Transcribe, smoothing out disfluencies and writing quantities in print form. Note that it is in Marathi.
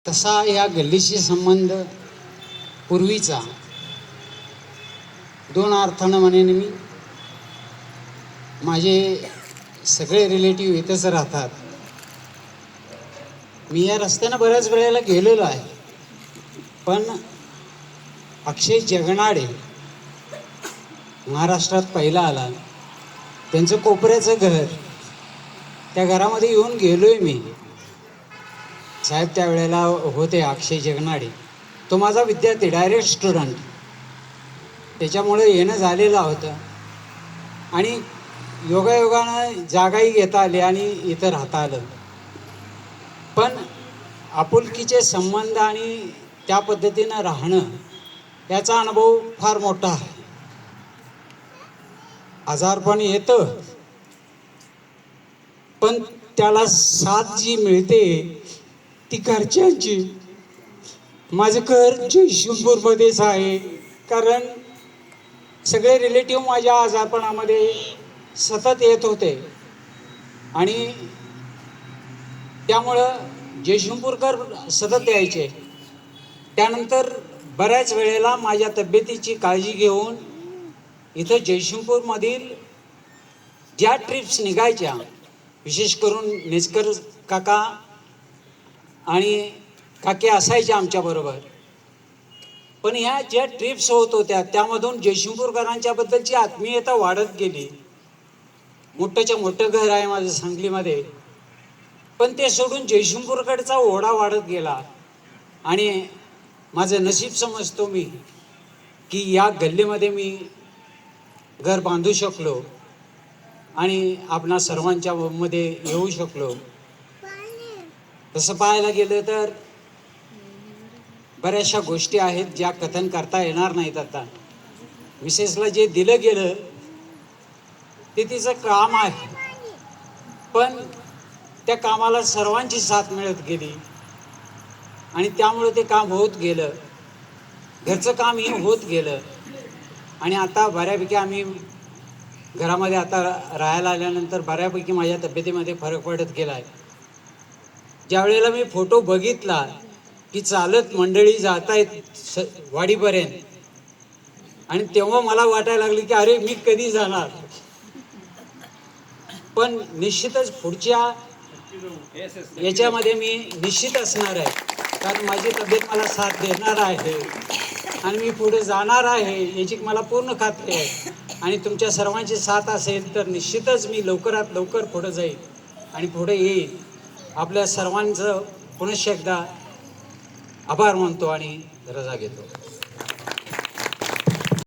तसा या गल्लीशी संबंध पूर्वीचा दोन अर्थानं म्हणेन मी. माझे सगळे रिलेटिव्ह इथंच राहतात. मी या रस्त्यानं बऱ्याच वेळेला गेलेलो आहे, पण अक्षय जगनाडे महाराष्ट्रात पहिला आला. त्यांचं कोपऱ्याचं घर, त्या घरामध्ये येऊन गेलोय मी. साहेब त्यावेळेला होते अक्षय जगनाडे. तो माझा विद्यार्थी, डायरेक्ट स्टुडंट. त्याच्यामुळे येणं झालेलं होतं आणि योगायोगानं जागाही घेता आली आणि इथं राहता आलं. पण आपुलकीचे संबंध आणि त्या पद्धतीनं राहणं याचा अनुभव फार मोठा आहे. आजारपण येतं, पण त्याला साथ जी मिळते ती घरच्यांची. माझं घर जयशिंगपूरमध्येच आहे, कारण सगळे रिलेटिव्ह माझ्या आजारपणामध्ये सतत येत होते आणि त्यामुळं जयशिंगपूरकर सतत यायचे. त्यानंतर बऱ्याच वेळेला माझ्या तब्येतीची काळजी घेऊन इथं जयशिंगपूरमधील ज्या ट्रिप्स निघायच्या, विशेष करून नेचकर काका आणि काकी असायच्या आमच्याबरोबर. पण ह्या ज्या ट्रिप्स होत होत्या त्यामधून जयशिंगपूरकरांच्या बद्दलची आत्मीयता वाढत गेली. मोठंच्या मोठं घर आहे माझं सांगलीमध्ये, पण ते सोडून जयशिंगपूरकडचा ओढा वाढत गेला. आणि माझं नशीब समजतो मी की या गल्लीमध्ये मी घर बांधू शकलो आणि आपणा सर्वांच्या मध्ये येऊ शकलो. तसं पाहायला गेलं तर बऱ्याचशा गोष्टी आहेत ज्या कथन करता येणार नाहीत. आता मिसेसला जे दिलं गेलं ते तिचं काम आहे, पण त्या कामाला सर्वांची साथ मिळत गेली आणि त्यामुळे ते काम होत गेलं. घरचं कामही होत गेलं आणि आता बऱ्यापैकी आम्ही घरामध्ये आता राहायला आल्यानंतर बऱ्यापैकी माझ्या तब्येतीमध्ये फरक पडत गेला आहे. ज्या वेळेला मी फोटो बघितला की चालत मंडळी जात आहेत वाडीपर्यंत, आणि तेव्हा मला वाटायला लागली की अरे मी कधी जाणार. पण निश्चितच पुढच्या याच्यामध्ये मी निश्चित असणार आहे, कारण माझी तब्येत मला साथ देणार आहे आणि मी पुढे जाणार आहे याची मला पूर्ण खात्री आहे. आणि तुमच्या सर्वांची साथ असेल तर निश्चितच मी लवकरात लवकर पुढे जाईल आणि पुढे येईल. आपल्या सर्वांचं पुनश्च एकदा आभार मानतो आणि रजा घेतो.